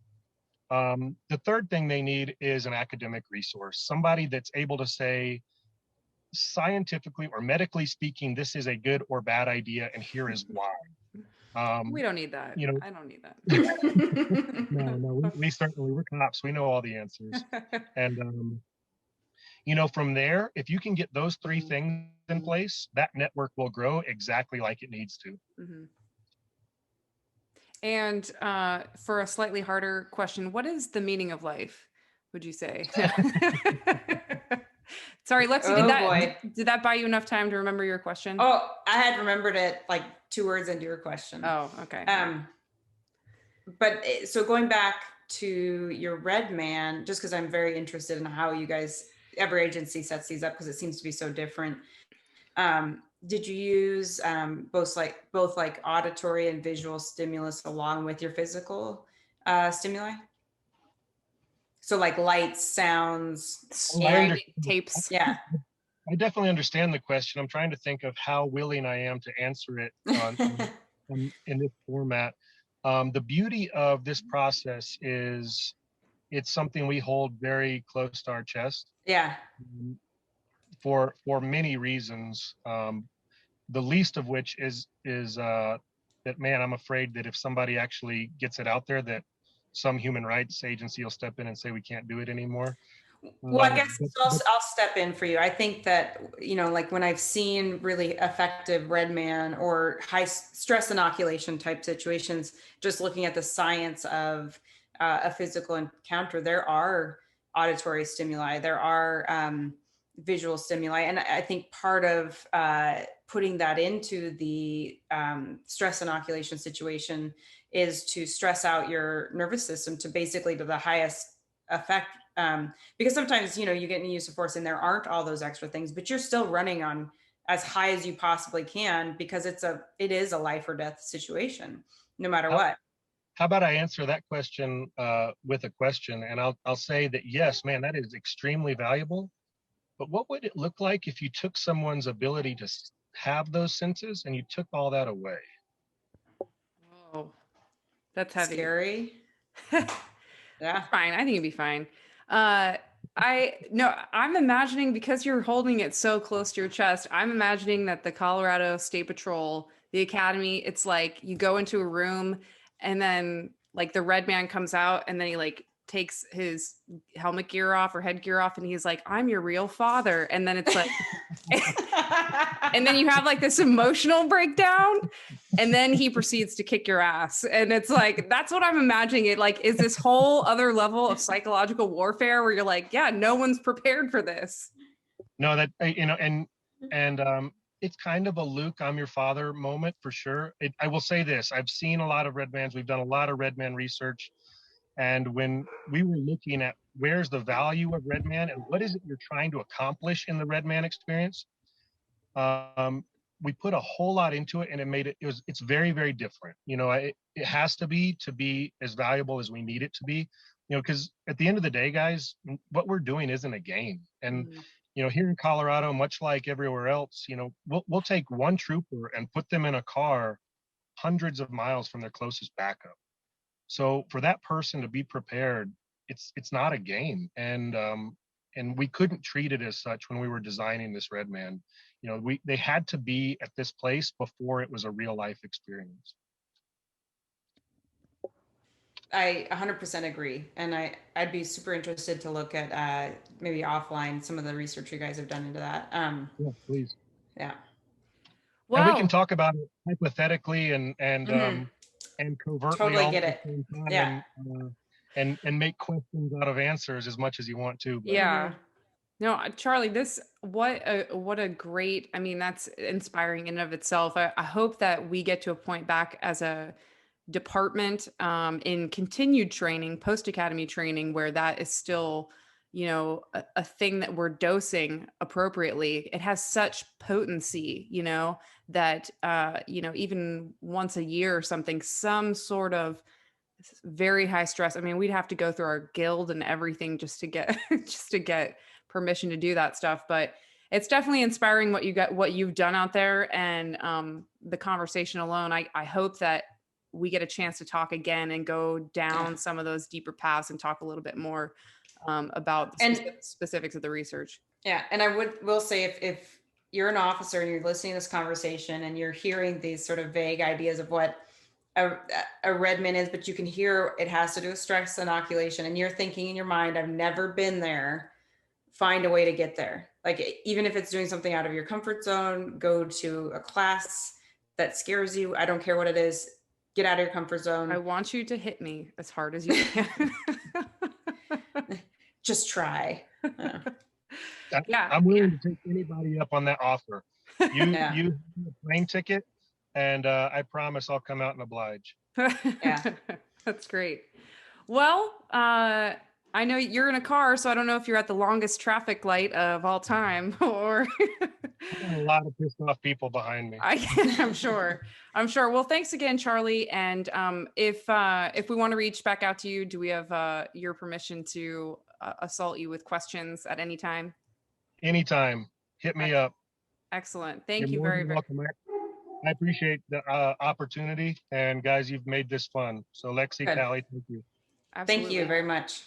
The third thing they need is an academic resource, somebody that's able to say, scientifically or medically speaking, this is a good or bad idea, and here is why. We Um, don't need that. you know, I don't need no, we certainly, we're cops, we know all the answers. that. And you know, from there, if you can get those three things in place, that network will grow exactly like it needs to. Mhm. And for a slightly harder question, what is the meaning of life, would you say? Sorry, Lexi, Oh boy. did that buy you enough time to remember your question? Oh, I had remembered it like 2 words into your question. Oh, okay. But so going back to your red man, just because I'm very interested in how you guys, every agency sets these up because it seems to be so different. Did you use both like auditory and visual stimulus along with your physical stimuli? So like lights, sounds, Oh, I and Screaming understand. tapes. yeah. I definitely understand the question. I'm trying to think of how willing I am to answer it in this format. The beauty of this process is it's something we hold very close to our chest, Yeah. um, for many reasons. The least of which is that, man, I'm afraid that if somebody actually gets it out there, that some human rights agency will step in and say we can't do it anymore. Well, I guess But I'll step in for you. I think that, like when I've seen really effective red man or stress inoculation type situations, just looking at the science of a physical encounter, there are auditory stimuli, there are visual stimuli. And I think part of putting that into the stress inoculation situation is to stress out your nervous system to basically to the highest effect. Because sometimes you get in use of force and there aren't all those extra things, but you're still running on as high as you possibly can because it is a life or death situation no matter how, what. how about I answer that question with a question, and I'll say that yes, man, that is extremely valuable. But what would it look like if you took someone's ability to have those senses and you took all that away? Oh, that's heavy. Scary. Yeah. Fine. I think it'd be fine. I no, I'm imagining because you're holding it so close to your chest, I'm imagining that the Colorado State Patrol, the academy, it's like you go into a room and then like the red man comes out and then he like takes his helmet gear off or headgear off and he's like, I'm your real father. And then it's like and then you have like this emotional breakdown and then he proceeds to kick your ass and it's like that's what I'm imagining it like is this whole other level of psychological warfare where you're like yeah no one's prepared for this. No, that and it's kind of a Luke, I'm your father moment for sure. I will say this: I've seen a lot of red mans. We've done a lot of red man research, and when we were looking at where's the value of red man and what is it you're trying to accomplish in the red man experience, um, we put a whole lot into it, and it's very very different. It has to be as valuable as we need it to be. Because at the end of the day, guys, what we're doing isn't a game, and Mhm. here in Colorado, much like everywhere else, we'll take one trooper and put them in a car hundreds of miles from their closest backup. So for that person to be prepared, it's not a game, and we couldn't treat it as such when we were designing this red man. They had to be at this place before it was a real life experience. I 100% agree. And I'd be super interested to look at maybe offline some of the research you guys have done into that. Yeah, please. Yeah. And we can Well, talk about it hypothetically and Hmm. covertly Totally all get at the it. same Yeah. time, and make questions out of answers as much as you want to. But yeah. Hmm. No, Charlie, this what a great, I mean, that's inspiring in and of itself. I hope that we get to a point back as a department in continued training, post academy training, where that is still, a thing that we're dosing appropriately. It has such potency, that even once a year or something, some sort of very high stress. I mean, we'd have to go through our guild and everything just to get just to get permission to do that stuff. But it's definitely inspiring what you've done out there, and the conversation alone. I hope that we get a chance to talk again and go Yeah. down some of those deeper paths and talk a little bit more about the And specifics of the research. yeah, and will say if you're an officer and you're listening to this conversation and you're hearing these sort of vague ideas of what a, a Redmond is, but you can hear it has to do with stress inoculation, and you're thinking in your mind, I've never been there. Find a way to get there. Like even if it's doing something out of your comfort zone, go to a class that scares you. I don't care what it is. Get out of your comfort I zone. want you to hit me as hard as you can. Just try. I, Yeah. I'm willing to take anybody up on that offer. You Yeah. you have a plane ticket, and I promise I'll come out and oblige. Yeah. That's great. Well, I know you're in a car, so I don't know if you're at the longest traffic light of all time or I got a lot of pissed off people behind me. I'm sure. I'm sure. Well, thanks again, Charlie. And if we want to reach back out to you, do we have your permission to assault you with questions at any time? Anytime, hit me up. Excellent. You're Thank you more very, than very. welcome. I appreciate the opportunity, and guys, you've made this fun. So Lexi, Good. Callie, thank you. Thank Absolutely. you very much.